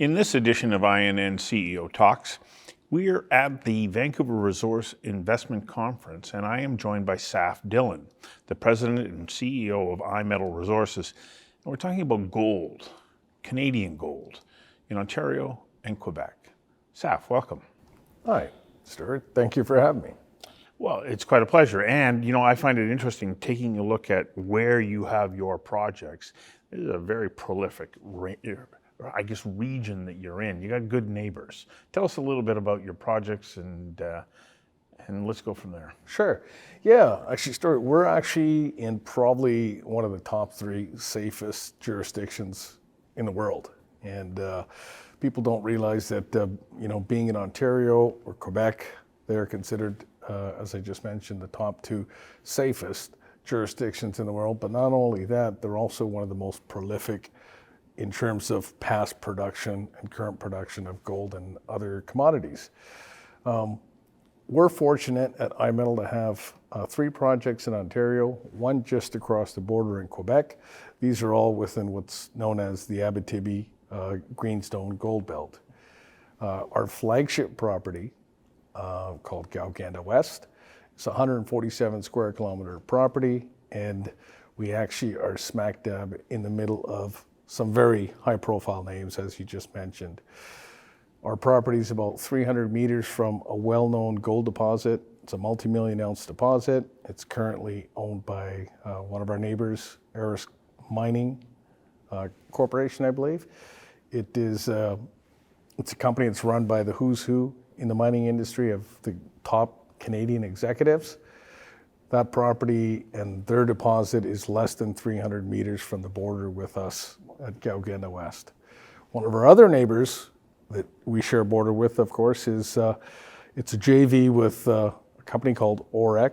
In this edition of INN CEO Talks, we are at the Vancouver Resource Investment Conference, and I am joined by Saf Dhillon, the president and CEO of iMetal Resources. And we're talking about gold, Canadian gold, in Ontario and Quebec. Saf, welcome. Hi, Stuart. Thank you for having me. Well, it's quite a pleasure. And, I find it interesting taking a look at where you have your projects. This is a very prolific, region that you're in. You got good neighbors. Tell us a little bit about your projects and let's go from there. Sure. Yeah, actually, Stuart, we're actually in probably one of the top 3 safest jurisdictions in the world. And people don't realize that, being in Ontario or Quebec, they're considered, as I just mentioned, the top 2 safest jurisdictions in the world. But not only that, they're also one of the most prolific in terms of past production and current production of gold and other commodities. We're fortunate at iMetal to have 3 projects in Ontario, one just across the border in Quebec. These are all within what's known as the Abitibi Greenstone Belt. Our flagship property, called Gowganda West, it's a 147 square kilometer property, and we actually are smack dab in the middle of some very high profile names, as you just mentioned. Our property is about 300 meters from a well-known gold deposit. It's a multi-million ounce deposit. It's currently owned by one of our neighbors, Aris Mining Corporation, I believe. It's a company that's run by the who's who in the mining industry of the top Canadian executives. That property and their deposit is less than 300 meters from the border with us at Gowganda West. One of our other neighbors that we share a border with, of course, is it's a JV with a company called Ore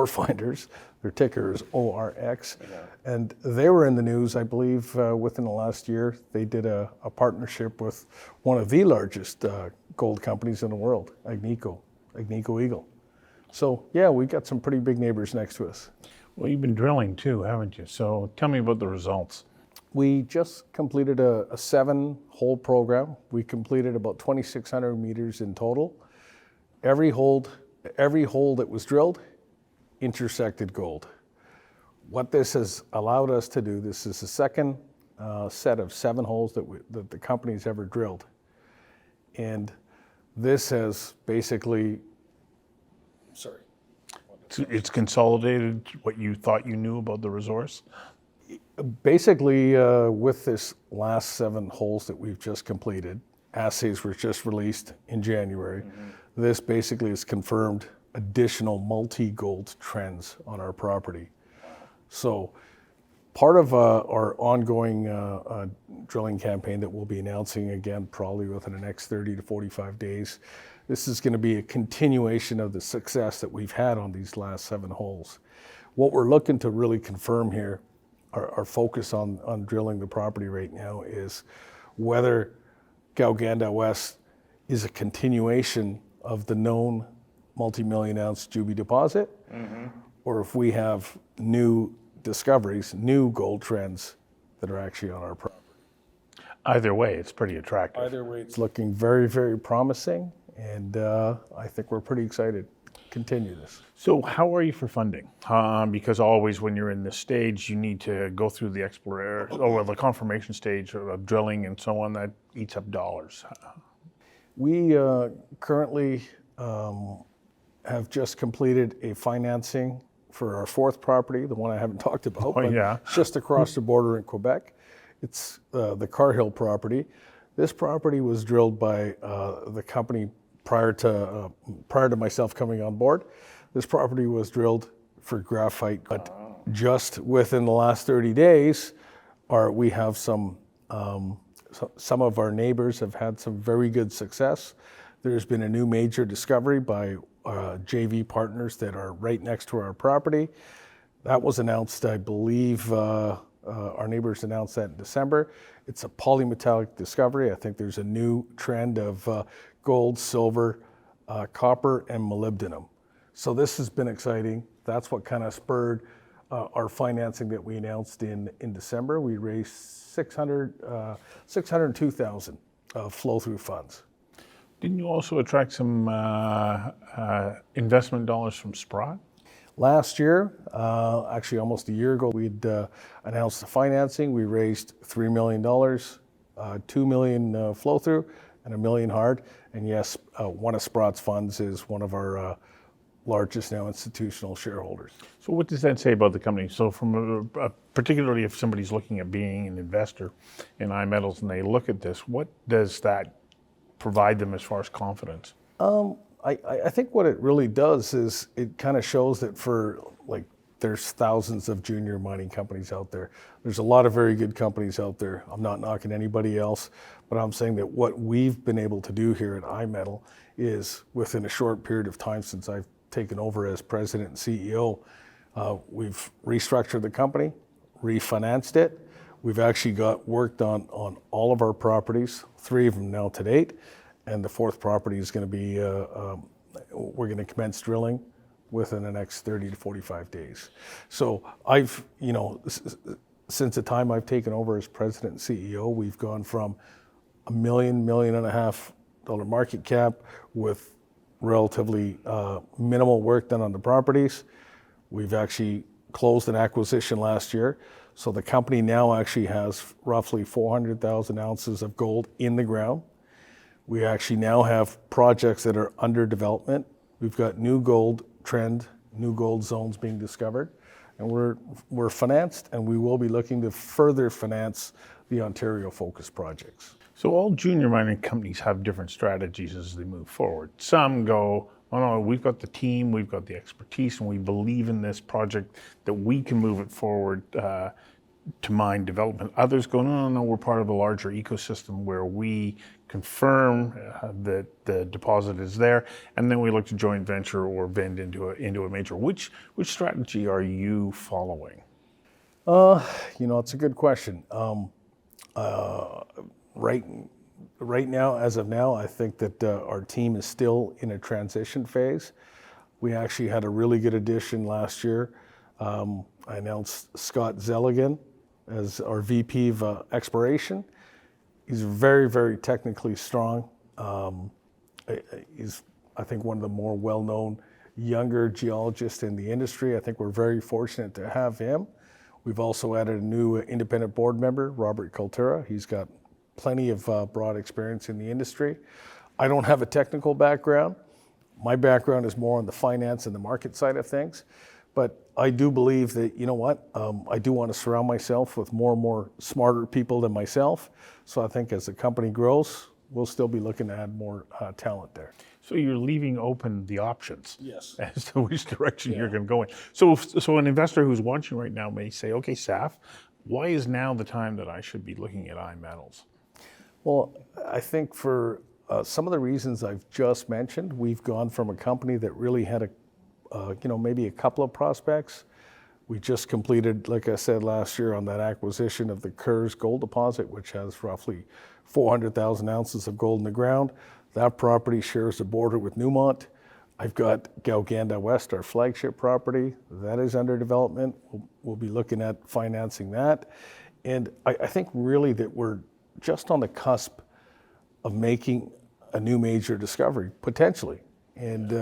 Finders. Their ticker is ORX. Yeah. And they were in the news, I believe, within the last year. They did a partnership with one of the largest gold companies in the world, Agnico Eagle. So, yeah, we got some pretty big neighbors next to us. Well, you've been drilling too, haven't you? So tell me about the results. We just completed a 7-hole program. We completed about 2,600 meters in total. Every hole that was drilled intersected gold. What this has allowed us to do, this is the second set of 7 holes that the company's ever drilled. And this has basically, It's consolidated what you thought you knew about the resource? Basically, with this last 7 holes that we've just completed, assays were just released in January. Mm-hmm. This basically has confirmed additional multi-gold trends on our property. So part of our ongoing drilling campaign that we'll be announcing again probably within the next 30 to 45 days, this is going to be a continuation of the success that we've had on these last 7 holes. What we're looking to really confirm here, our focus on drilling the property right now, is whether Gowganda West is a continuation of the known multi-million ounce Juby deposit, mm-hmm. or if we have new discoveries, new gold trends that are actually on our property. Either way, it's pretty attractive. Either way, it's looking very, very promising, and I think we're pretty excited to continue this. So how are you for funding? Because always when you're in this stage, you need to go through the confirmation stage of drilling and so on. That eats up dollars. We currently have just completed a financing for our 4th property, the one I haven't talked about, but it's just across the border in Quebec. It's the Carhill property. This property was drilled by the company prior to myself coming on board. This property was drilled for graphite, but just within the last 30 days, we have some of our neighbors have had some very good success. There's been a new major discovery by JV partners that are right next to our property. That was announced, I believe, our neighbors announced that in December. It's a polymetallic discovery. I think there's a new trend of gold, silver, copper, and molybdenum. So this has been exciting. That's what kind of spurred our financing that we announced in December, we raised 602,000 flow-through funds. Didn't you also attract some investment dollars from Sprott? Last year, actually almost a year ago, we'd announced the financing. We raised $3 million, $2 million flow-through, and $1 million hard. And yes, one of Sprott's funds is one of our largest now institutional shareholders. So what does that say about the company? So from particularly if somebody's looking at being an investor in iMetals and they look at this, what does that provide them as far as confidence? I think what it really does is it kind of shows that there's thousands of junior mining companies out there. There's a lot of very good companies out there. I'm not knocking anybody else, but I'm saying that what we've been able to do here at iMetal is within a short period of time since I've taken over as president and CEO, we've restructured the company, refinanced it. We've actually got worked on all of our properties, 3 of them now to date, and the 4th property is going to be, we're going to commence drilling within the next 30 to 45 days. So I've, since the time I've taken over as president and CEO, we've gone from $1 million, $1.5 million market cap with relatively minimal work done on the properties. We've actually closed an acquisition last year. So the company now actually has roughly 400,000 ounces of gold in the ground. We actually now have projects that are under development. We've got new gold trend, new gold zones being discovered, and we're financed, and we will be looking to further finance the Ontario-focused projects. So all junior mining companies have different strategies as they move forward. Some go, oh no, we've got the team, we've got the expertise, and we believe in this project that we can move it forward to mine development. Others go, no, we're part of a larger ecosystem where we confirm that the deposit is there, and then we look to joint venture or vend into a major. Which strategy are you following? It's a good question. Right now, as of now, I think that our team is still in a transition phase. We actually had a really good addition last year. I announced Scott Zelligan as our VP of Exploration. He's very, very technically strong. He's, I think, one of the more well-known younger geologists in the industry. I think we're very fortunate to have him. We've also added a new independent board member, Robert Cultura. He's got plenty of broad experience in the industry. I don't have a technical background. My background is more on the finance and the market side of things. But I do believe that, I do want to surround myself with more and more smarter people than myself. So I think as the company grows, we'll still be looking to add more talent there. So you're leaving open the options. Yes. As to which direction you're going to go in. So an investor who's watching right now may say, okay, Saf, why is now the time that I should be looking at iMetals? Well, I think for some of the reasons I've just mentioned, we've gone from a company that really had maybe a couple of prospects. We just completed, like I said last year, on that acquisition of the Kerrs gold deposit, which has roughly 400,000 ounces of gold in the ground. That property shares the border with Newmont. I've got Gowganda West, our flagship property. That is under development. We'll be looking at financing that. And I think really that we're just on the cusp of making a new major discovery, potentially. And,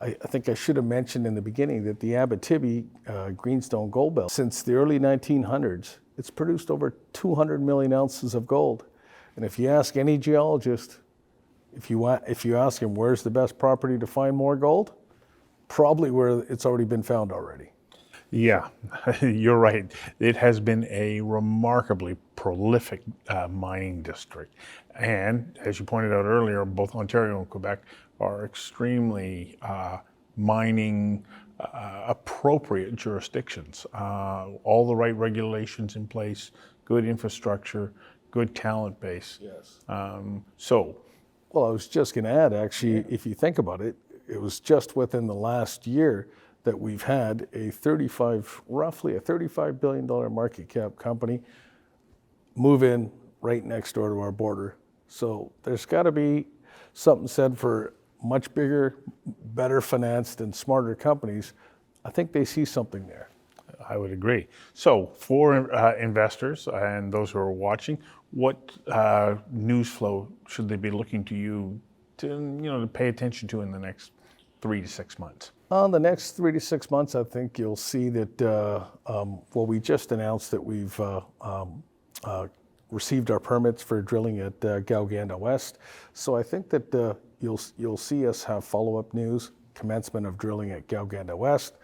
I think I should have mentioned in the beginning that the Abitibi Greenstone Belt, since the early 1900s, it's produced over 200 million ounces of gold. And if you ask any geologist, if you ask him where's the best property to find more gold, probably where it's already been found already. Yeah, you're right. It has been a remarkably prolific mining district. And as you pointed out earlier, both Ontario and Quebec are extremely mining appropriate jurisdictions. All the right regulations in place, good infrastructure, good talent base. Yes. Well, I was just going to add, actually, if you think about it, it was just within the last year that we've had roughly a $35 billion market cap company move in right next door to our border. So there's got to be something said for much bigger, better financed and smarter companies. I think they see something there. I would agree. So for investors and those who are watching, what news flow should they be looking to you to pay attention to in the next 3 to 6 months? The next 3 to 6 months, I think you'll see that, we just announced that we've received our permits for drilling at Gowganda West. So I think that you'll see us have follow-up news, commencement of drilling at Gowganda West,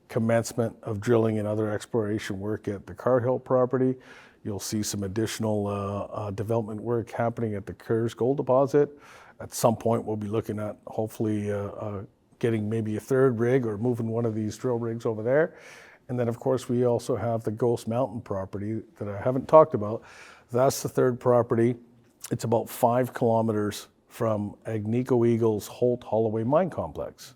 commencement of drilling and other exploration work at the Carhill property. You'll see some additional development work happening at the Kerrs Gold Deposit. At some point, we'll be looking at hopefully getting maybe a third rig or moving one of these drill rigs over there. And then, of course, we also have the Ghost Mountain property that I haven't talked about. That's the third property. It's about 5 kilometers from Agnico Eagle's Holt Holloway mine complex.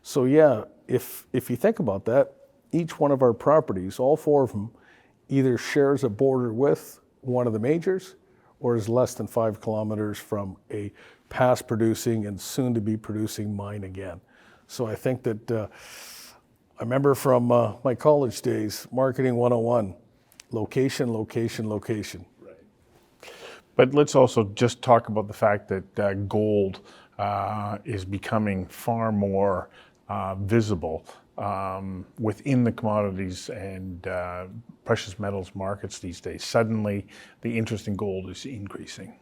So yeah, if you think about that, each one of our properties, all 4 of them, either shares a border with one of the majors or is less than 5 kilometers from a past producing and soon to be producing mine again. So I think that I remember from my college days, Marketing 101, location, location, location. But let's also just talk about the fact that gold is becoming far more visible within the commodities and precious metals markets these days. Suddenly, the interest in gold is increasing.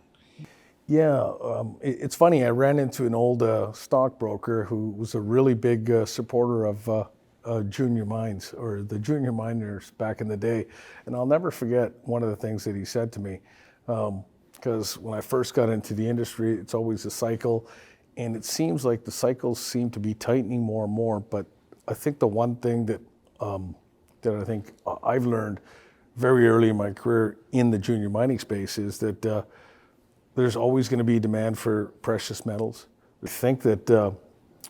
Yeah, it's funny. I ran into an old stockbroker who was a really big supporter of junior mines or the junior miners back in the day. And I'll never forget one of the things that he said to me. Because when I first got into the industry, it's always a cycle, and it seems like the cycles seem to be tightening more and more. But I think the one thing that I think I've learned very early in my career in the junior mining space is that there's always going to be demand for precious metals. We think that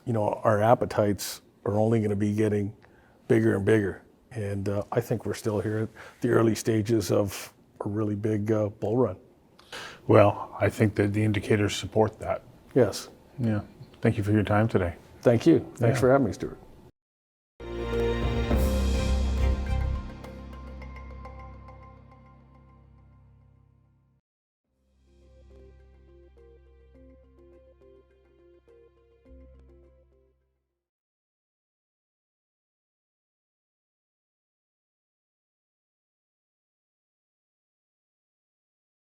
our appetites are only going to be getting bigger and bigger, and I think we're still here at the early stages of a really big bull run. Well, I think that the indicators support that. Yes. Yeah. Thank you for your time today. Thank you. Thanks for having me, Stuart.